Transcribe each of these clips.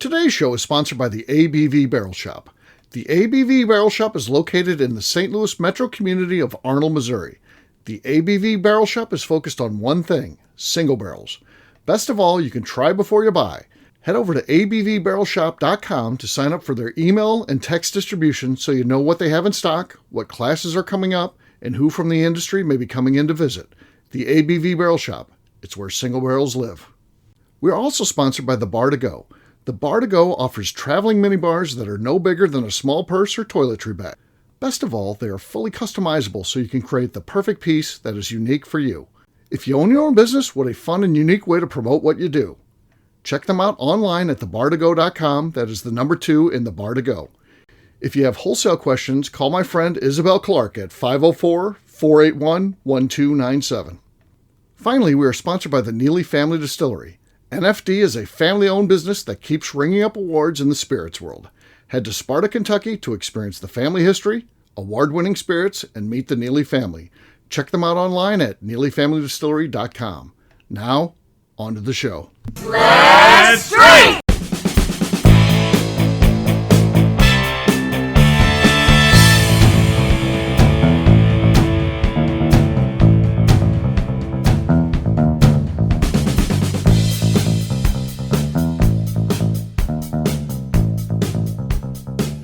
Today's show is sponsored by the ABV Barrel Shop. The ABV Barrel Shop is located in the St. Louis metro community of Arnold, Missouri. The ABV Barrel Shop is focused on one thing, single barrels. Best of all, you can try before you buy. Head over to abvbarrelshop.com to sign up for their email and text distribution so you know what they have in stock, what classes are coming up, and who from the industry may be coming in to visit. The ABV Barrel Shop. It's where single barrels live. We're also sponsored by the Bar to Go. The Bar to Go offers traveling minibars that are no bigger than a small purse or toiletry bag. Best of all, they are fully customizable so you can create the perfect piece that is unique for you. If you own your own business, what a fun and unique way to promote what you do. Check them out online at thebartogo.com. That is the number 2 in the Bar to Go. If you have wholesale questions, call my friend Isabel Clark at 504-481-1297. Finally, we are sponsored by the Neely Family Distillery. NFD is a family-owned business that keeps ringing up awards in the spirits world. Head to Sparta, Kentucky to experience the family history, award-winning spirits, and meet the Neely family. Check them out online at neelyfamilydistillery.com. Now, on to the show. Let's drink!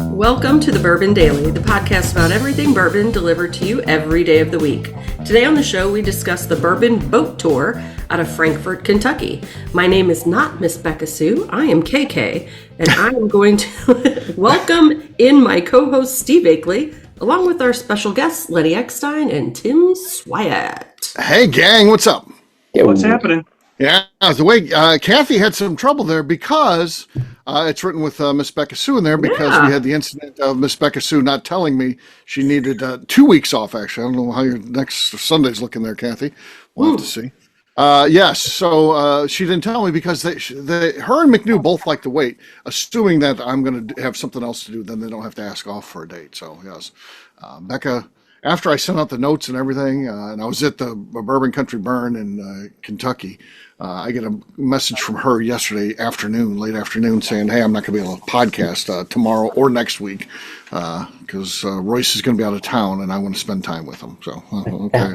Welcome to the Bourbon Daily, the podcast about everything bourbon delivered to you every day of the week. Today on the show, we discuss the Bourbon Boat Tour out of Frankfort, Kentucky. My name is not Miss Becca Sue, I am KK, and I am going to welcome in my co-host Steve Akeley, along with our special guests Lenny Eckstein and Tim Swyatt. Hey gang, what's up? What's happening? Yeah, the way Kathy had some trouble there because it's written with Miss Becca Sue in there because we had the incident of Miss Becca Sue not telling me she needed 2 weeks off, actually. I don't know how your next Sunday's looking there, Kathy. We'll have to see. Yes, so she didn't tell me because her and McNew both like to wait, assuming that I'm going to have something else to do, then they don't have to ask off for a date. So, yes, Becca, after I sent out the notes and everything, and I was at the Bourbon Country Burn in Kentucky, I get a message from her yesterday afternoon, late afternoon, saying, hey, I'm not going to be able to podcast tomorrow or next week because Royce is going to be out of town and I want to spend time with him. So, okay.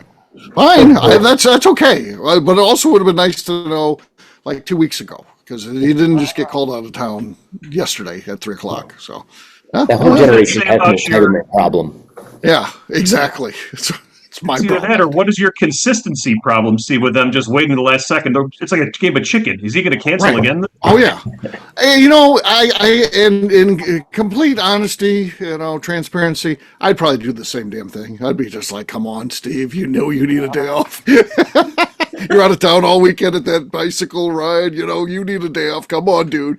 Fine, that's okay. But it also would have been nice to know like 2 weeks ago because he didn't just get called out of town yesterday at 3 o'clock. So, that whole generation has an entitlement problem. Yeah, exactly. It's my either problem. that or what is your consistency problem, Steve, with them just waiting to the last second? It's like a game of chicken. Is he going to cancel again? Oh, yeah. Hey, you know, I in complete honesty, transparency, I'd probably do the same damn thing. I'd be just like, come on, Steve, you know you need a day off. You're out of town all weekend at that bicycle ride. You need a day off. Come on, dude.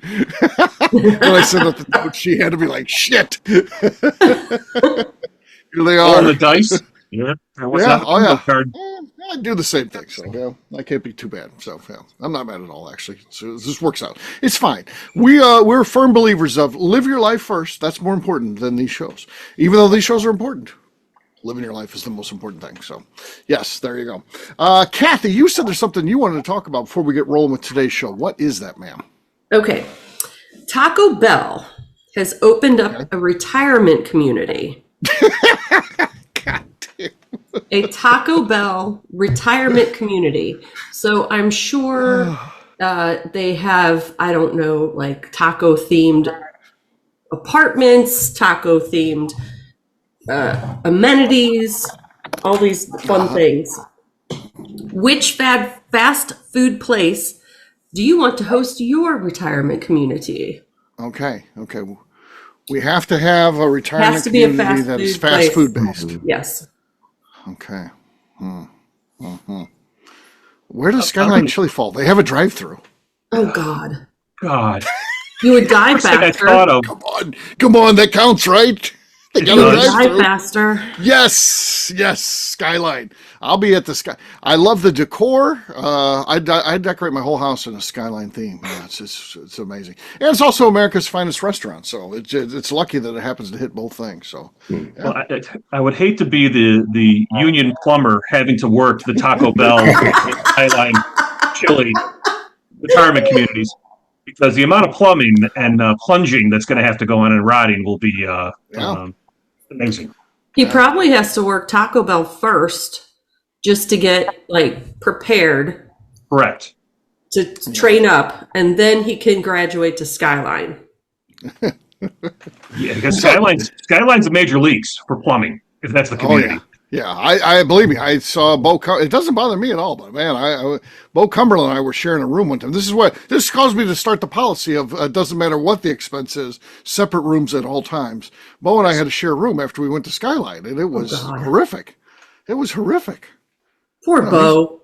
When I sent out the note, she had to be like, shit. Here they are. On the dice. Yeah. Card? I do the same thing, so I can't be too bad. So I'm not mad at all, actually. So this works out. It's fine. We're firm believers of live your life first. That's more important than these shows. Even though these shows are important, living your life is the most important thing. So, yes, there you go. Kathy, you said there's something you wanted to talk about before we get rolling with today's show. What is that, ma'am? Okay. Taco Bell has opened up a retirement community. A Taco Bell retirement community. So I'm sure they have, I don't know, like taco themed apartments, taco themed amenities, all these fun things. Which fast food place do you want to host your retirement community? Okay. We have to have a retirement community that is fast food based. Yes. Okay. Where does Skyline Chili fall? They have a drive-through. Oh God. You would die faster. Come on, that counts, right? They got a drive-through. Die faster. Yes, Skyline. I'll be at the Sky. I love the decor. I decorate my whole house in a Skyline theme. Yeah, it's amazing, and it's also America's finest restaurant. So it's lucky that it happens to hit both things. So, yeah. Well, I would hate to be the union plumber having to work the Taco Bell Skyline Chili retirement communities. because the amount of plumbing and plunging that's going to have to go on and rotting will be amazing. He probably has to work Taco Bell first just to get like prepared. Correct. To train up, and then he can graduate to Skyline. Yeah, because Skyline's the major leagues for plumbing, if that's the community. Yeah, I believe me. I saw Bo. It doesn't bother me at all, but man, Bo Cumberland and I were sharing a room one time. This caused me to start the policy of it doesn't matter what the expense is, separate rooms at all times. Bo and I had to share a room after we went to Skyline, and it was horrific. It was horrific. Poor Bo.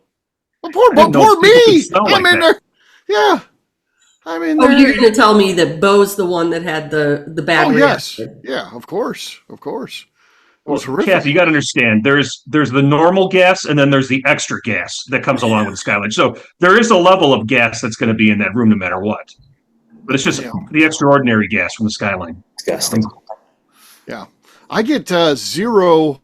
Poor me. I'm in there. Yeah. I'm in there. Oh, you're going to tell me that Bo's the one that had the bad reaction. Yes. Yeah, of course. It was horrific. Kathy, you got to understand, there's the normal gas, and then there's the extra gas that comes along with the Skyline. So there is a level of gas that's going to be in that room no matter what. But it's just the extraordinary gas from the Skyline. Disgusting. Yeah. I get zero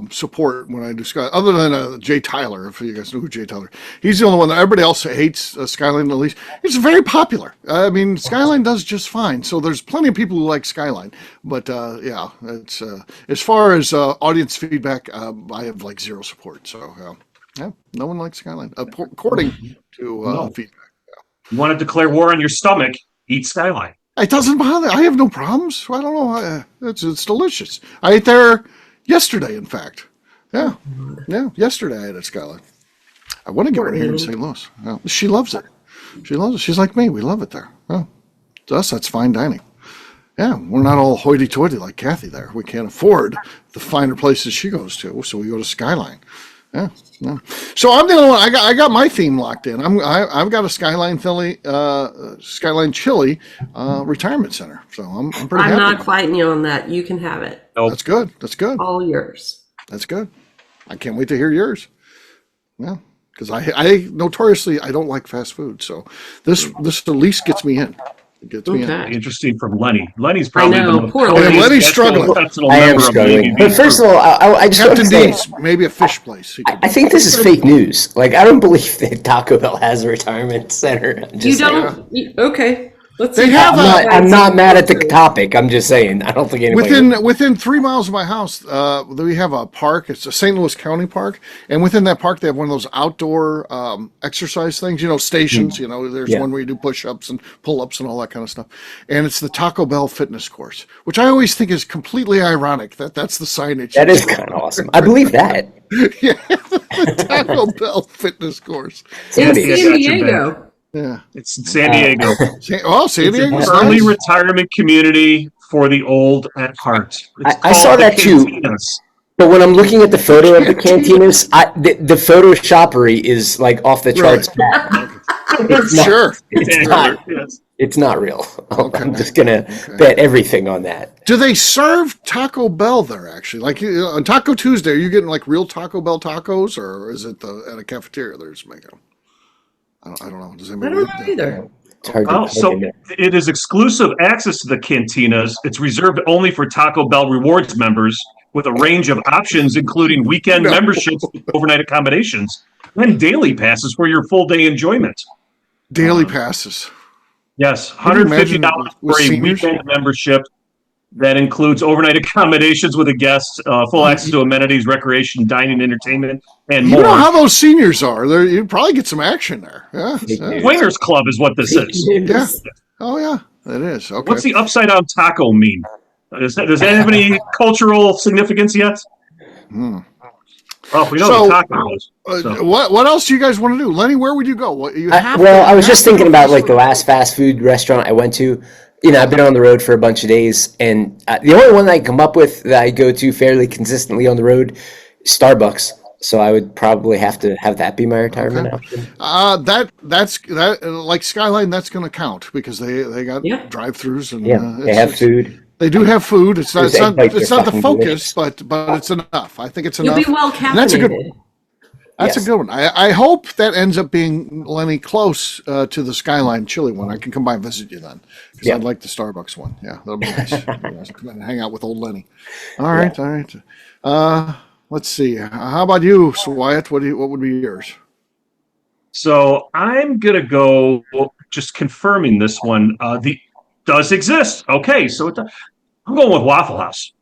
support when I do Skyline, other than Jay Tyler, if you guys know who Jay Tyler is. He's the only one that everybody else hates Skyline at least. It's very popular. I mean, Skyline does just fine. So there's plenty of people who like Skyline. But it's as far as audience feedback, I have like zero support. So no one likes Skyline, according to feedback. You want to declare war on your stomach, eat Skyline. It doesn't bother. I have no problems. I don't know. It's delicious. I ate there yesterday, in fact. Yeah. Yesterday I ate at Skyline. I want to get one here in St. Louis. Yeah. She loves it. She's like me. We love it there. Yeah. To us, that's fine dining. Yeah, we're not all hoity-toity like Kathy there. We can't afford the finer places she goes to, so we go to Skyline. Yeah, no. So I'm the only one. I got my theme locked in. I've got a Skyline Chili retirement center. So I'm pretty happy. I'm not fighting you on that. You can have it. Nope. That's good. All yours. That's good. I can't wait to hear yours. Yeah, because I notoriously I don't like fast food. So this at least gets me in. It gets me in. Interesting from Lenny. Lenny's probably poor Lenny's struggling. I am struggling. But first of all, I just want to say, maybe a fish place. I think this is fake news. Like, I don't believe that Taco Bell has a retirement center. You don't? Okay. Let's see. I'm not mad at the topic. I'm just saying. I don't think anybody. Within 3 miles of my house, we have a park. It's a St. Louis County park, and within that park, they have one of those outdoor exercise things. Stations. There's one where you do push-ups and pull-ups and all that kind of stuff. And it's the Taco Bell fitness course, which I always think is completely ironic. That's the signage. That is kind of awesome. I believe that. Yeah, the Taco Bell fitness course. In San Diego. Yeah, it's in San Diego. San Diego, early retirement community for the old at heart. I saw that too. But when I'm looking at the photo of the cantinas, the photoshopery is like off the charts. It's not real. Okay. I'm just gonna bet everything on that. Do they serve Taco Bell there? Actually, like on Taco Tuesday, are you getting like real Taco Bell tacos, or is it at a cafeteria they're just making them? I don't know. Does anybody know either? So it is exclusive access to the cantinas. It's reserved only for Taco Bell Rewards members with a range of options, including weekend memberships, overnight accommodations, and daily passes for your full day enjoyment. Daily passes. Yes, $150 for a weekend membership. That includes overnight accommodations with a guest, full access to amenities, recreation, dining, entertainment, and more. You know how those seniors are. You probably get some action there. Yeah. Swingers Club is what this is. Yeah. Oh, yeah. It is. Okay. What's the upside down taco mean? Does that have any cultural significance yet? Well, we know the taco is. So. What else do you guys want to do? Lenny, where would you go? I was just thinking about like the last fast food restaurant I went to. I've been on the road for a bunch of days, and the only one that I come up with that I go to fairly consistently on the road is Starbucks. So I would probably have to have that be my retirement option. That's like Skyline. That's going to count because they got drive-throughs and they have food. They do have food. It's not the focus, but it's enough. I think it's enough. You'll be well caffeinated. That's a good one. I hope that ends up being, Lenny, close to the Skyline Chili one. I can come by and visit you then because I'd like the Starbucks one. Yeah, that'll be nice. Come in and hang out with old Lenny. All right. Let's see. How about you, Wyatt? What would be yours? So I'm gonna go just confirming this one. The does exist. Okay, so I'm going with Waffle House.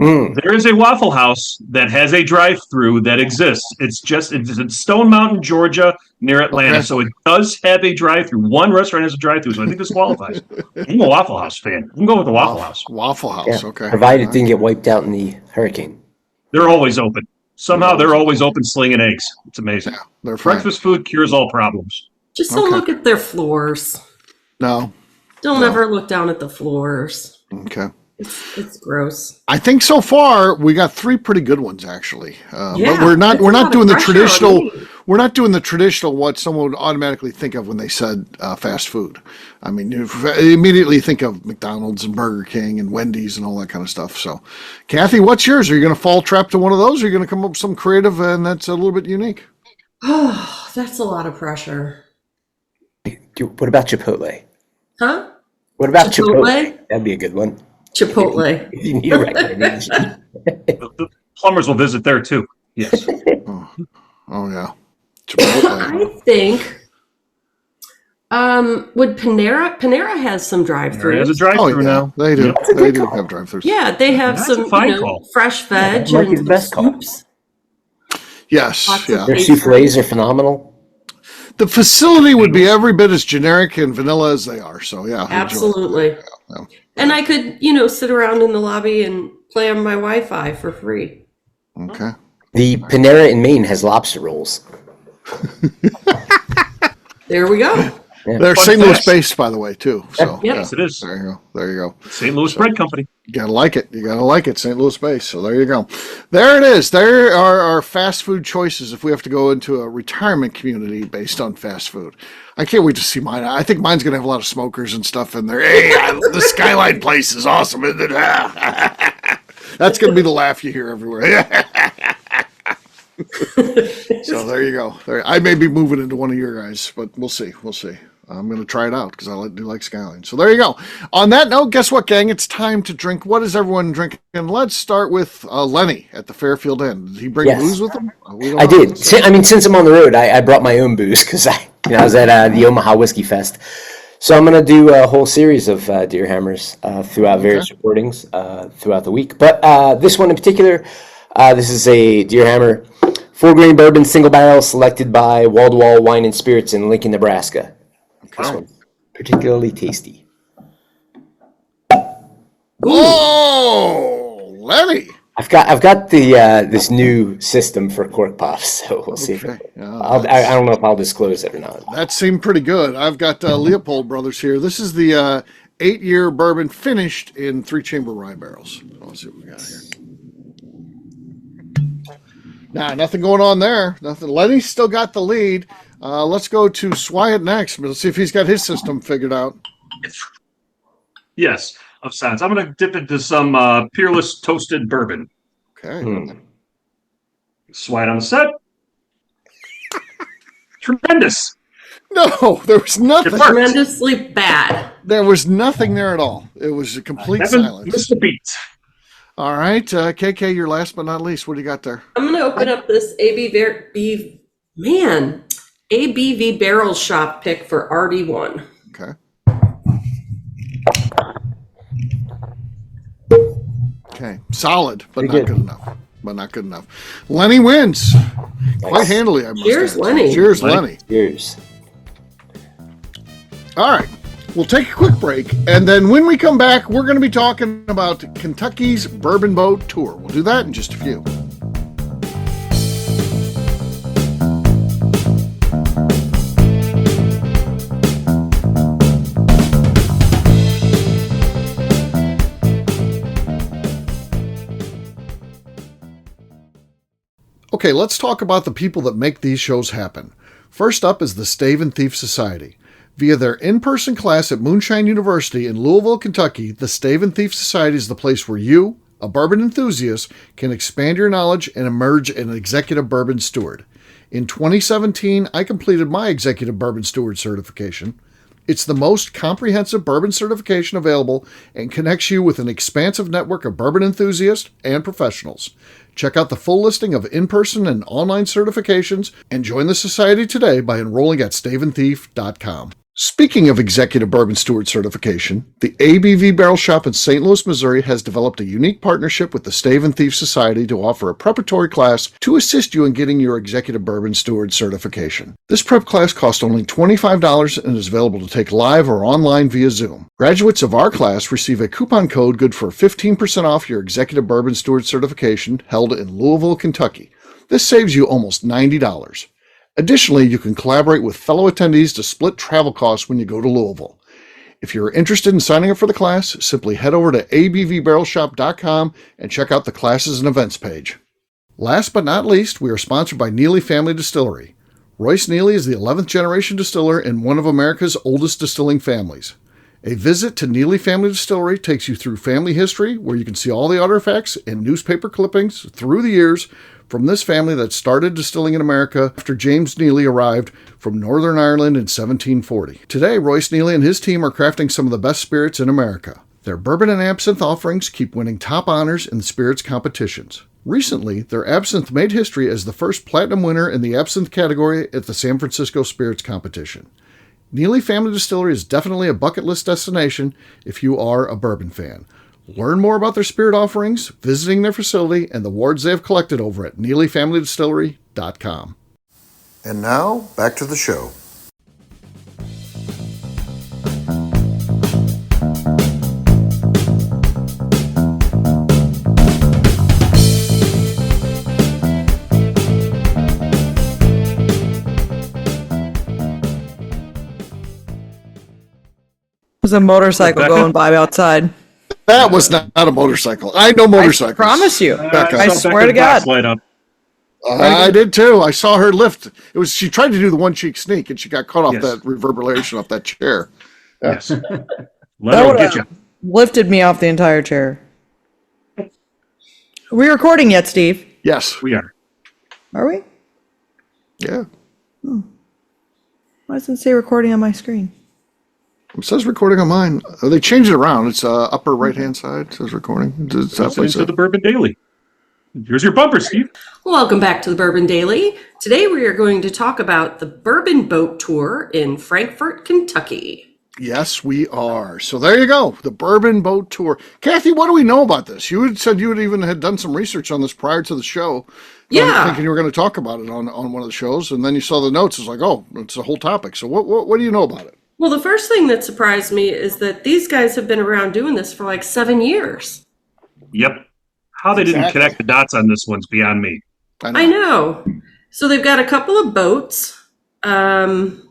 There is a Waffle House that has a drive-through that exists. It's in Stone Mountain, Georgia, near Atlanta. Okay. So it does have a drive-through. One restaurant has a drive-through, so I think this qualifies. I'm a Waffle House fan. I'm going with the Waffle House. Waffle House. Okay. Provided it didn't get wiped out in the hurricane. They're always open. Somehow they're always open slinging eggs. It's amazing. Yeah, they're fine. Breakfast food cures all problems. Just don't look at their floors. No. Don't ever look down at the floors. Okay. It's gross. I think so far we got 3 pretty good ones actually, but Yeah, we're not doing the pressure on traditional. me. We're not doing the traditional what someone would automatically think of when they said fast food. I mean, you immediately think of McDonald's and Burger King and Wendy's and all that kind of stuff. So, Kathy, what's yours? Are you going to fall trap to one of those? Or are you going to come up with some creative and that's a little bit unique? Oh, that's a lot of pressure. What about Chipotle? Huh? What about Chipotle? Chipotle? That'd be a good one. Chipotle. If you need a recommendation. The plumbers will visit there too. Yes. Oh yeah, Chipotle. I think would Panera has some There is a drive-throughs. drive-through now. They do. That's a They good do call. have drive-throughs. Yeah, they have That's some a fine call. fresh veg Might be and the best call. soups. Yes. Lots Yeah. of Their soufflés are phenomenal. The facility would be every bit as generic and vanilla as they are. So yeah. enjoy. Absolutely. Yeah. And I could, sit around in the lobby and play on my Wi-Fi for free. Okay. The Panera in Maine has lobster rolls. There we go. They're Fun St. Louis facts. based, by the way, too. So Yes, it is. There you go. There you go. St. Louis Bread Company. You gotta like it. You gotta like it. St. Louis based. So there you go. There it is. There are our fast food choices. If we have to go into a retirement community based on fast food, I can't wait to see mine. I think mine's gonna have a lot of smokers and stuff in there. Hey, the Skyline place is awesome, isn't it? That's gonna be the laugh you hear everywhere. So there you go. I may be moving into one of your guys, but we'll see. We'll see. I'm going to try it out because I do like Skyline. So there you go. On that note, guess what, gang? It's time to drink. What is everyone drinking? And let's start with Lenny at the Fairfield Inn. Did he bring Yes. booze with him? I did. Since I'm on the road, I brought my own booze because I was at the Omaha Whiskey Fest. So I'm going to do a whole series of Deer Hammers throughout various recordings throughout the week. But this one in particular, this is a Deer Hammer 4-grain bourbon single barrel selected by Wall to Wall Wine and Spirits in Lincoln, Nebraska. This one's particularly tasty. Oh, Lenny. I've got the this new system for cork pops, so we'll see. Okay. I don't know if I'll disclose it or not. That seemed pretty good. I've got Leopold Brothers here. This is the 8-year bourbon finished in 3-chamber rye barrels. Let's see what we got here. Nah, nothing going on there. Nothing. Lenny's still got the lead. Let's go to Swyatt next. Let's see if he's got his system figured out. Yes, of sense. I'm going to dip into some Peerless Toasted Bourbon. Okay. Swat on the set. Tremendous. No, there was nothing. It worked. Tremendously bad. There was nothing there at all. It was a complete Haven't silence. missed a beat. All right, KK, you're last but not least. What do you got there? I'm going to open up this ABV Barrel Shop pick for RD1. Okay. Okay, solid, but Pretty not good enough. But not good enough. Lenny wins quite handily. I must Cheers, add. Lenny. Cheers, Lenny. Cheers. All right, we'll take a quick break, and then when we come back, we're going to be talking about Kentucky's Bourbon Boat Tour. We'll do that in just a few. Okay, let's talk about the people that make these shows happen. First up is the Stave and Thief Society. Via their in-person class at Moonshine University in Louisville, Kentucky, the Stave and Thief Society is the place where you, a bourbon enthusiast, can expand your knowledge and emerge an executive bourbon steward. In 2017, I completed my executive bourbon steward certification. It's the most comprehensive bourbon certification available and connects you with an expansive network of bourbon enthusiasts and professionals. Check out the full listing of in-person and online certifications and join the society today by enrolling at staveandthief.com. Speaking of executive bourbon steward certification, the ABV Barrel Shop in St. Louis, Missouri has developed a unique partnership with the Stave and Thief Society to offer a preparatory class to assist you in getting your executive bourbon steward certification. This prep class costs only $25 and is available to take live or online via Zoom. Graduates of our class receive a coupon code good for 15% off your executive bourbon steward certification held in Louisville, Kentucky. This saves you almost $90. Additionally, you can collaborate with fellow attendees to split travel costs when you go to Louisville. If you're interested in signing up for the class, simply head over to abvbarrelshop.com and check out the classes and events page. Last but not least, we are sponsored by Neely Family Distillery. Royce Neely is the 11th generation distiller in one of America's oldest distilling families. A visit to Neely Family Distillery takes you through family history, where you can see all the artifacts and newspaper clippings through the years from this family that started distilling in America after James Neely arrived from Northern Ireland in 1740. Today, Royce Neely and his team are crafting some of the best spirits in America. Their bourbon and absinthe offerings keep winning top honors in the spirits competitions. Recently, their absinthe made history as the first platinum winner in the absinthe category at the San Francisco Spirits Competition. Neely Family Distillery is definitely a bucket list destination if you are a bourbon fan. Learn more about their spirit offerings, visiting their facility, and the awards they have collected over at NeelyFamilyDistillery.com. And now, back to the show. There's a motorcycle going by outside. That was not a motorcycle. I know motorcycles. I promise you. I swear to God. I did too. I saw her lift. She tried to do the one cheek sneak and she got caught off that reverberation off that chair. Yes. That would have lifted me off the entire chair. Are we recording yet, Steve? Yes. We are. Are we? Yeah. Why doesn't it say recording on my screen? It says recording on mine. They changed it around. It's upper right-hand side. It says recording. Listening to the Bourbon Daily. Here's your bumper, Steve. Welcome back to the Bourbon Daily. Today we are going to talk about the Bourbon Boat Tour in Frankfort, Kentucky. Yes, we are. So there you go. The Bourbon Boat Tour. Kathy, what do we know about this? You had said you had done some research on this prior to the show. Yeah. Thinking you were going to talk about it on one of the shows, and then you saw the notes. It's like, oh, it's a whole topic. So what do you know about it? Well, the first thing that surprised me is that these guys have been around doing this for like 7 years. Yep. How they didn't connect the dots on this one's beyond me. I know. So they've got a couple of boats, and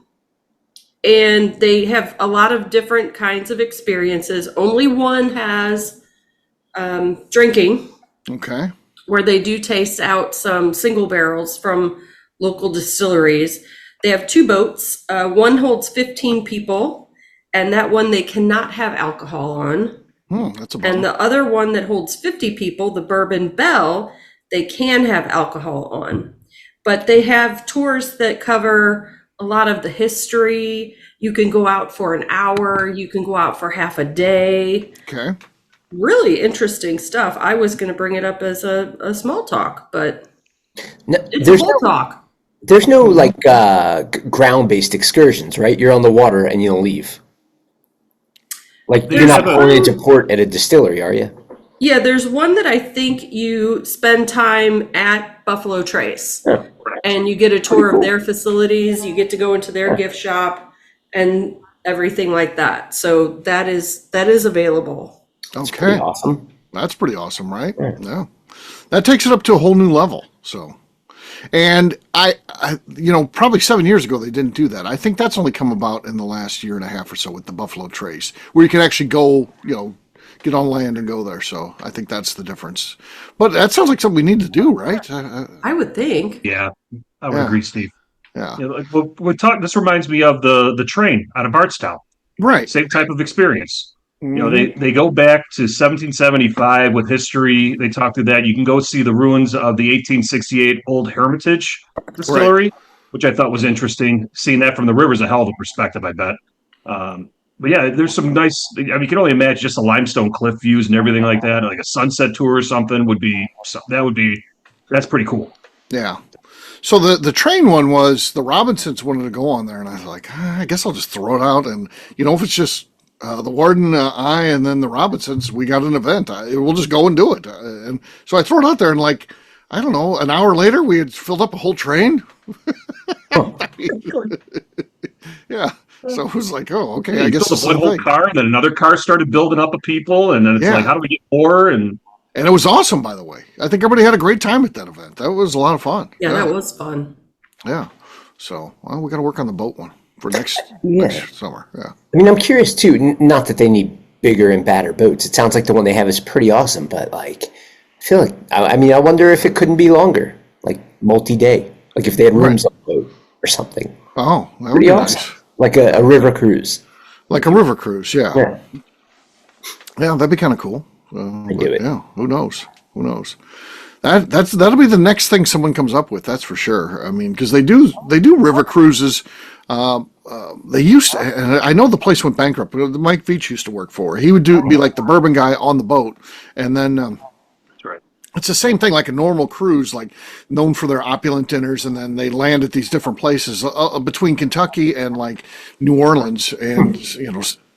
they have a lot of different kinds of experiences. Only one has drinking. Okay. Where they do taste out some single barrels from local distilleries. They have 2 boats. One holds 15 people, and that one they cannot have alcohol on. That's a bummer. And the other one that holds 50 people, the Bourbon Bell, they can have alcohol on. But they have tours that cover a lot of the history. You can go out for an hour. You can go out for half a day. Okay. Really interesting stuff. I was going to bring it up as a small talk, but it's a whole talk. There's no ground-based excursions, right? You're on the water and you don't leave. You're not going into port at a distillery, are you? Yeah, there's one that I think you spend time at Buffalo Trace, and you get a tour of their facilities. You get to go into their gift shop and everything like that. So that is available. Okay. Pretty awesome. That's pretty awesome, right? Yeah. That takes it up to a whole new level. So. And I probably 7 years ago, they didn't do that. I think that's only come about in the last year and a half or so with the Buffalo Trace, where you can actually go, get on land and go there. So I think that's the difference. But that sounds like something we need to do, right? I would think. Yeah, I would agree, Steve. Yeah. This reminds me of the train out of Bardstown. Right. Same type of experience. They go back to 1775 with history. They talk through that. You can go see the ruins of the 1868 Old Hermitage Distillery, which I thought was interesting. Seeing that from the river is a hell of a perspective, I bet. But yeah, there's some nice. I mean, you can only imagine just the limestone cliff views and everything like that. Like a sunset tour or something would be. That's pretty cool. Yeah. So the train one was the Robinsons wanted to go on there, and I was like, I guess I'll just throw it out. And if it's just the warden, I, and then the Robinsons, we got an event. We'll just go and do it. And so I throw it out there, and like, I don't know, an hour later, we had filled up a whole train. Yeah. So it was like, oh, okay. I guess it's one whole car, and then another car started building up of people, and then it's like, how do we get more? And it was awesome, by the way. I think everybody had a great time at that event. That was a lot of fun. Yeah, that was fun. Yeah. So, we got to work on the boat one for next summer. Yeah. I mean, I'm curious too. Not that they need bigger and badder boats. It sounds like the one they have is pretty awesome, but like, I feel like, I wonder if it couldn't be longer, like multi-day, like if they had rooms on the boat or something. Oh, that would pretty be awesome. Nice. Like a river cruise. Like a river cruise, yeah. Yeah, that'd be kind of cool. I do it. Yeah, who knows? That'll be the next thing someone comes up with. That's for sure. I mean, because they do river cruises. They used to, and I know the place went bankrupt. But Mike Veach used to work for. He would be like the bourbon guy on the boat, and then. That's right. It's the same thing like a normal cruise, like known for their opulent dinners, and then they land at these different places between Kentucky and like New Orleans, and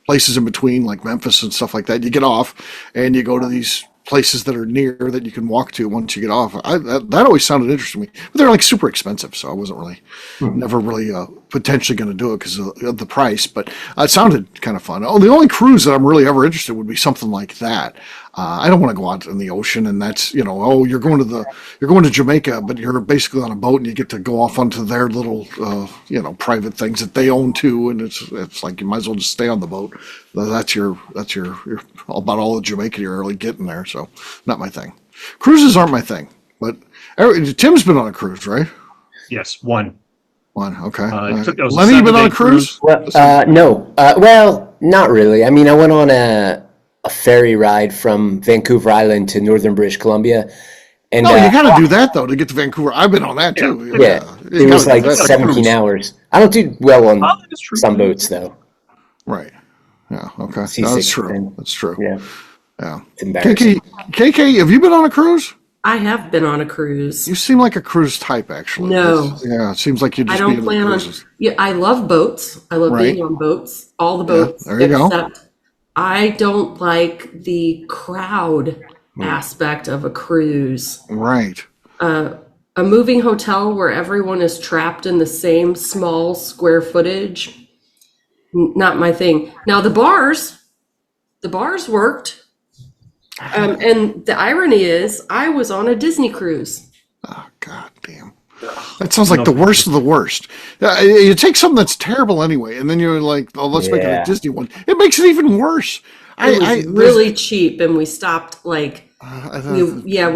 places in between like Memphis and stuff like that. You get off, and you go to these places that are near that you can walk to once you get off. That always sounded interesting to me, but they're like super expensive, so I wasn't never really potentially going to do it because of the price. But it sounded kind of fun. Oh, the only cruise that I'm really ever interested in would be something like that. I don't want to go out in the ocean, and that's you're going to Jamaica, but you're basically on a boat, and you get to go off onto their little private things that they own too, and it's like you might as well just stay on the boat. That's your about all the Jamaica you're really getting there. So not my thing. Cruises aren't my thing, but Tim's been on a cruise, right? Yes, one. Okay. Lenny, you been on a cruise? No. Well, not really. I mean, I went on a ferry ride from Vancouver Island to northern British Columbia. And you got to do that though to get to Vancouver. I've been on that too. Yeah, it was like 17 hours. I don't do well on some boats though. Right. Yeah. Okay. That's true. That's true. Yeah. It's embarrassing. KK, have you been on a cruise? I have been on a cruise. You seem like a cruise type, actually. No. It seems like you just. I don't plan on. Yeah, I love boats. I love being on boats. All the boats. There you go. I don't like the crowd aspect of a cruise. Right. A moving hotel where everyone is trapped in the same small square footage. Not my thing. Now the bars worked. And the irony is I was on a Disney cruise. Oh, God damn. That sounds like the worst of the worst. You take something that's terrible anyway, and then you're like, oh, let's make it a Disney one. It makes it even worse. It was really cheap, and we stopped we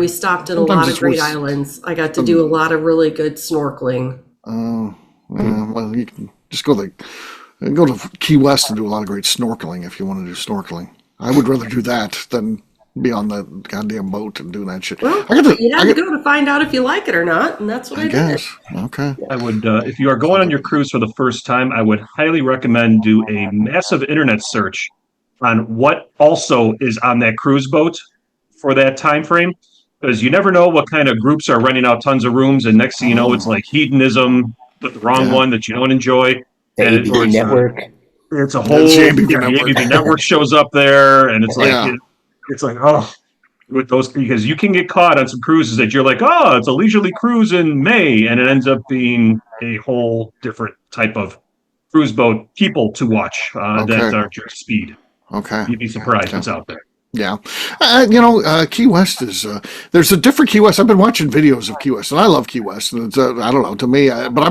stopped at a lot of great islands. I got to do a lot of really good snorkeling. Well, you can just go to Key West and do a lot of great snorkeling if you want to do snorkeling. I would rather do that than be on the goddamn boat and doing that shit. Well, you have to go to find out if you like it or not, and that's what I guess. did. Okay. I would, if you are going on your cruise for the first time, I would highly recommend do a massive internet search on what also is on that cruise boat for that time frame, because you never know what kind of groups are renting out tons of rooms, and next thing you know, it's like hedonism, but the wrong one that you don't enjoy. The ABV network. It's a whole ABV network shows up there, and it's like. It's like, with those, because you can get caught on some cruises that you're like, it's a leisurely cruise in May, and it ends up being a whole different type of cruise boat people to watch that aren't your speed. Okay. You'd be surprised what's out there. Yeah. Key West is, there's a different Key West. I've been watching videos of Key West, and I love Key West, and it's, I don't know, to me, but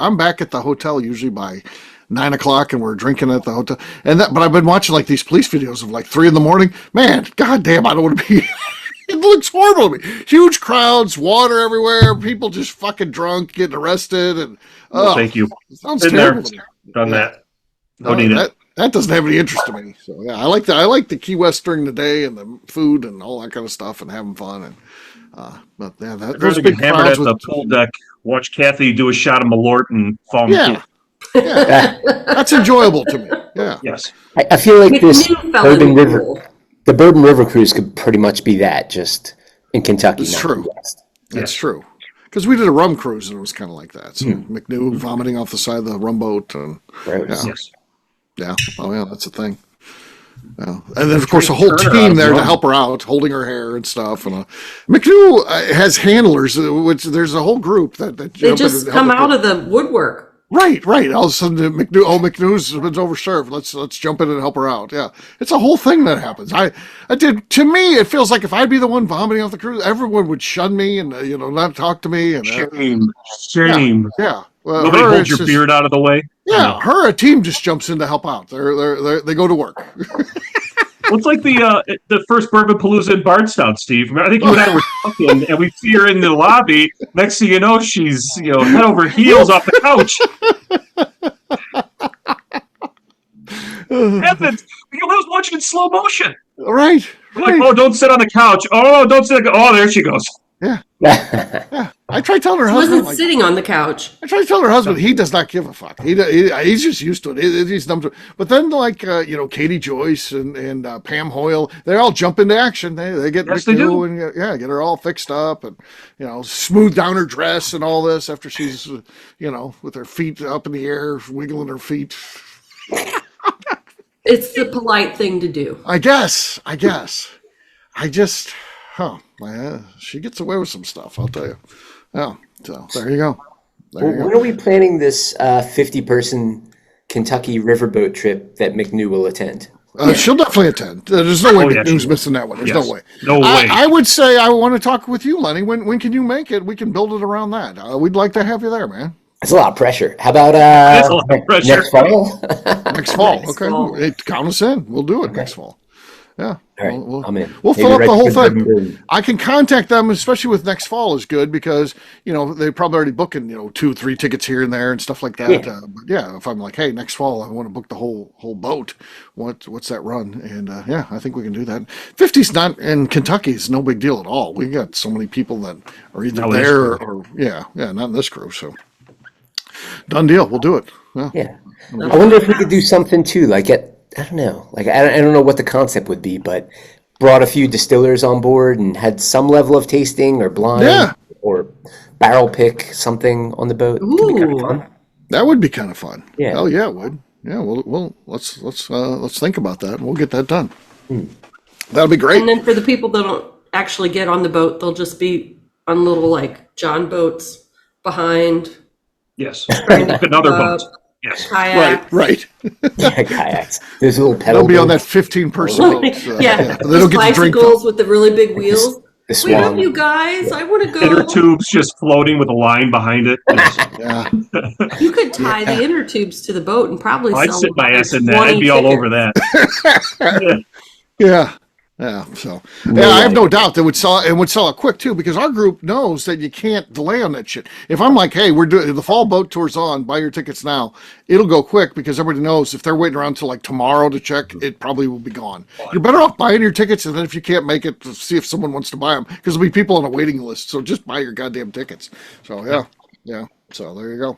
I'm back at the hotel usually by 9 o'clock, and we're drinking at the hotel. But I've been watching like these police videos of like 3 a.m. Man, goddamn, I don't want to be. It looks horrible to me. Huge crowds, water everywhere, people just fucking drunk, getting arrested, and thank you. Sounds terrible. Done that. Don't need it. That doesn't have any interest to me. So yeah, I like the Key West during the day and the food and all that kind of stuff and having fun and. But yeah, those big hammered at the pool deck. Watch Kathy do a shot of Malort and fall. Yeah. Yeah, that's enjoyable to me. Yeah. Yes. I feel like this McNew fell in Bourbon the River, pool. the Bourbon River cruise could pretty much be that, just in Kentucky. It's not true. the West. That's true. Because we did a rum cruise and it was kind of like that. So McNew vomiting off the side of the rum boat. And Gross. Yes. yeah. Oh, yeah, that's a thing. Yeah. And then, of course, a whole team there to help her out, holding her hair and stuff. And McNew has handlers, which there's a whole group that They jump in just and come help her. out of the woodwork. Right. All of a sudden, McNew's been overserved. Let's jump in and help her out. Yeah, it's a whole thing that happens. I did. To me, it feels like if I'd be the one vomiting off the cruise, everyone would shun me and not talk to me. And Shame. yeah. Well, Nobody her, holds it's your just- beard out of the way. Yeah, her a team just jumps in to help out. They go to work. Well, it's like the first Bourbon Palooza in Bardstown, Steve. I think you and I were talking, and we see her in the lobby. Next thing you know, she's head over heels off the couch. Heavens! I was watching in slow motion. Right. Like, oh, don't sit on the couch. Oh, don't sit. Oh, there she goes. Yeah. I tried telling her She husband. wasn't sitting on the couch. I tried telling her husband he does not give a fuck. He's just used to it. He's numb to it. But then, Katie Joyce and Pam Hoyle, they all jump into action. They get Yes, they do. and get her all fixed up and smooth down her dress and all this after she's with her feet up in the air, wiggling her feet. It's the polite thing to do. I guess. She gets away with some stuff, I'll tell you. Yeah, so there you go. When are we planning this 50-person Kentucky riverboat trip that McNew will attend? She'll definitely attend. There's no way yeah, McNew's she missing that one. There's no way. No way. I would say I want to talk with you, Lenny. When can you make it? We can build it around that. We'd like to have you there, man. That's a lot of pressure. How about That's a lot of pressure. next fall? Next fall. Next Okay. fall. Count us in. We'll do it next fall. Yeah. All right, We'll I'm in. We'll Maybe fill up right the whole before thing. Bourbon. I can contact them, especially with next fall is good because, they're probably already booking, 2-3 tickets here and there and stuff like that. Yeah. But yeah, if I'm like, hey, next fall, I want to book the whole boat. What's that run? And yeah, I think we can do that. 50's not in Kentucky. It's no big deal at all. We got so many people that are either No, there or not in this crew. So done deal. We'll do it. Yeah. I wonder if we could do something too, I don't know. I don't know what the concept would be, but brought a few distillers on board and had some level of tasting or blind or barrel pick something on the boat. Could be kind of fun. That would be kind of fun. Yeah. Oh yeah, it would. Yeah. Well, let's think about that. We'll get that done. That'll be great. And then for the people that don't actually get on the boat, they'll just be on little John boats behind. Yes. Another boat. Yes. Kayak. Right. Yeah, kayaks. There's a little pedal. They'll be on that boat. 15-person boat. Yeah. They don't get to drink. Bicycles with the really big wheels. The Wait swan. up, you guys! I want to Inner go. tubes just floating with a line behind it. Yeah. You could tie the inner tubes to the boat and probably I'd sell sit my about ass in that. 20 I'd be all tickets. over that. Yeah. Yeah. So I have no doubt that it would sell it quick too, because our group knows that you can't delay on that shit. If I'm like, hey, we're doing the fall boat tour's on, buy your tickets now, it'll go quick because everybody knows if they're waiting around till tomorrow to check, it probably will be gone. You're better off buying your tickets, and then if you can't make it, to see if someone wants to buy them, because there'll be people on a waiting list. So just buy your goddamn tickets. So yeah. So there you go.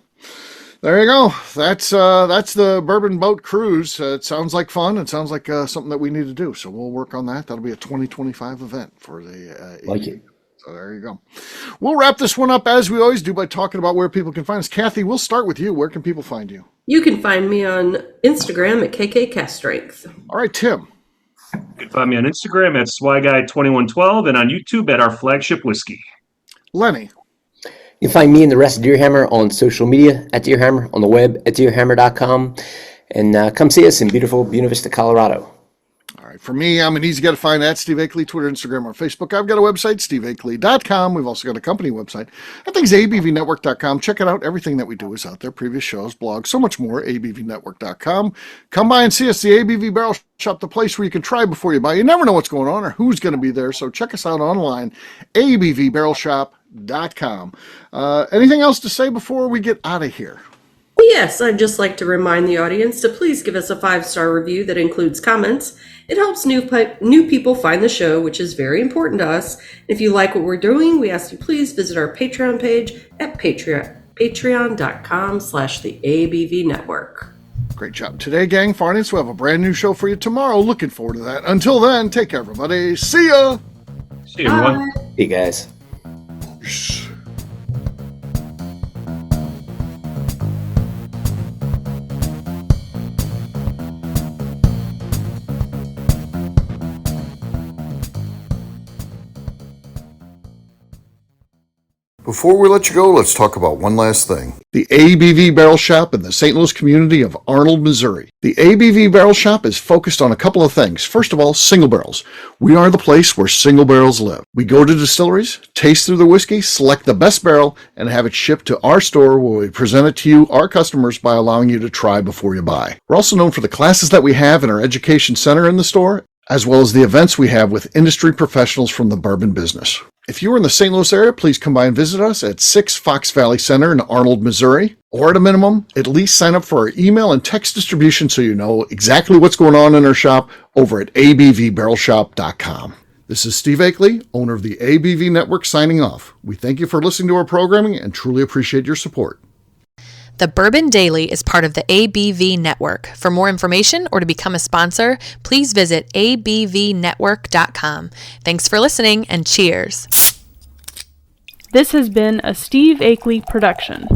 There you go. That's the Bourbon Boat Cruise. It sounds like fun. It sounds like something that we need to do. So we'll work on that. That'll be a 2025 event for the Like it. So there you go. We'll wrap this one up as we always do by talking about where people can find us. Kathy, we'll start with you. Where can people find you? You can find me on Instagram at KKCastStrength. All right, Tim. You can find me on Instagram at SwyGuy2112 and on YouTube at Our Flagship Whiskey. Lenny. You can find me and the rest of Deerhammer on social media at Deerhammer, on the web at deerhammer.com, and come see us in beautiful Buena Vista, Colorado. All right. For me, I'm an easy guy to find at Steve Akeley, Twitter, Instagram, or Facebook. I've got a website, steveakeley.com. We've also got a company website. That thing's abvnetwork.com. Check it out. Everything that we do is out there. Previous shows, blogs, so much more, abvnetwork.com. Come by and see us, the ABV Barrel Shop, the place where you can try before you buy. You never know what's going on or who's going to be there, so check us out online, abvbarrelshop.com. Anything else to say before we get out of here? Yes, I'd just like to remind the audience to please give us a 5-star review that includes comments. It helps new people find the show, which is very important to us. If you like what we're doing, we ask you please visit our Patreon page at Patreon.com/the ABV Network. Great job today, gang. Finance, we'll have a brand new show for you tomorrow. Looking forward to that. Until then, take care, everybody. See ya. See you, everyone. Hey, guys. Before we let you go, let's talk about one last thing. The ABV Barrel Shop in the St. Louis community of Arnold, Missouri. The ABV Barrel Shop is focused on a couple of things. First of all, single barrels. We are the place where single barrels live. We go to distilleries, taste through the whiskey, select the best barrel, and have it shipped to our store where we present it to you, our customers, by allowing you to try before you buy. We're also known for the classes that we have in our education center in the store, as well as the events we have with industry professionals from the bourbon business. If you're in the St. Louis area, please come by and visit us at 6 Fox Valley Center in Arnold, Missouri. Or at a minimum, at least sign up for our email and text distribution so you know exactly what's going on in our shop over at abvbarrelshop.com. This is Steve Akeley, owner of the ABV Network, signing off. We thank you for listening to our programming and truly appreciate your support. The Bourbon Daily is part of the ABV Network. For more information or to become a sponsor, please visit abvnetwork.com. Thanks for listening and cheers. This has been a Steve Akeley production.